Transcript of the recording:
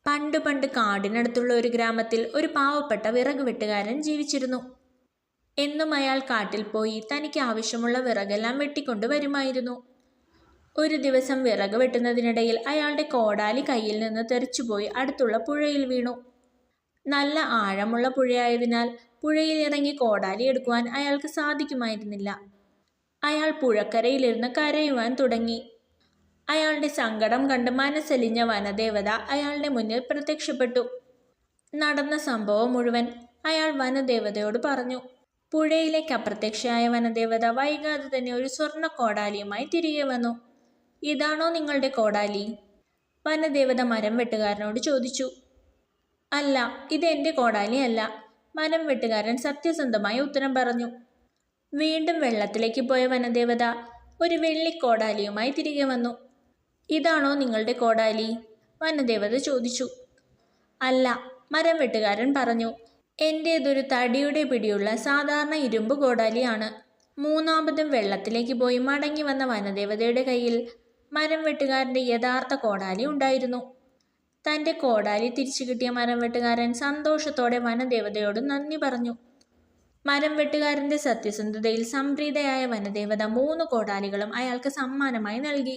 പണ്ട് പണ്ട് കാടിനടുത്തുള്ള ഒരു ഗ്രാമത്തിൽ ഒരു പാവപ്പെട്ട വിറക് വെട്ടുകാരൻ ജീവിച്ചിരുന്നു. എന്നും അയാൾ കാട്ടിൽ പോയി തനിക്ക് ആവശ്യമുള്ള വിറകെല്ലാം വെട്ടിക്കൊണ്ടു വരുമായിരുന്നു. ഒരു ദിവസം വിറക് വെട്ടുന്നതിനിടയിൽ അയാളുടെ കോടാലി കയ്യിൽ നിന്ന് തെറിച്ചുപോയി അടുത്തുള്ള പുഴയിൽ വീണു. നല്ല ആഴമുള്ള പുഴയായതിനാൽ പുഴയിൽ ഇറങ്ങി കോടാലി എടുക്കുവാൻ അയാൾക്ക് സാധിക്കുമായിരുന്നില്ല. അയാൾ പുഴക്കരയിലിരുന്ന് കരയുവാൻ തുടങ്ങി. അയാളുടെ സങ്കടം കണ്ട് മനസ്സലിഞ്ഞ വനദേവത അയാളുടെ മുന്നിൽ പ്രത്യക്ഷപ്പെട്ടു. നടന്ന സംഭവം മുഴുവൻ അയാൾ വനദേവതയോട് പറഞ്ഞു. പുഴയിലേക്ക് അപ്രത്യക്ഷയായ വനദേവത വൈകാതെ തന്നെ ഒരു സ്വർണ്ണ കോടാലിയുമായി തിരികെ വന്നു. ഇതാണോ നിങ്ങളുടെ കോടാലി? വനദേവത മരം വെട്ടുകാരനോട് ചോദിച്ചു. അല്ല, ഇത് എൻ്റെ കോടാലി അല്ല, മരം വെട്ടുകാരൻ സത്യസന്ധമായി ഉത്തരം പറഞ്ഞു. വീണ്ടും വെള്ളത്തിലേക്ക് പോയ വനദേവത ഒരു വെള്ളിക്കോടാലിയുമായി തിരികെ വന്നു. ഇതാണോ നിങ്ങളുടെ കോടാലി? വനദേവത ചോദിച്ചു. അല്ല, മരം വെട്ടുകാരൻ പറഞ്ഞു. എൻ്റേതൊരു തടിയുടെ പിടിയുള്ള സാധാരണ ഇരുമ്പ് കോടാലിയാണ്. മൂന്നാമതും വെള്ളത്തിലേക്ക് പോയി മടങ്ങി വന്ന വനദേവതയുടെ കയ്യിൽ മരം വെട്ടുകാരൻ്റെ യഥാർത്ഥ കോടാലി ഉണ്ടായിരുന്നു. തൻ്റെ കോടാലി തിരിച്ചു കിട്ടിയ മരം വെട്ടുകാരൻ സന്തോഷത്തോടെ വനദേവതയോട് നന്ദി പറഞ്ഞു. മരം വെട്ടുകാരൻ്റെ സത്യസന്ധതയിൽ സംപ്രീതയായ വനദേവത 3 കോടാലികളും അയാൾക്ക് സമ്മാനമായി നൽകി.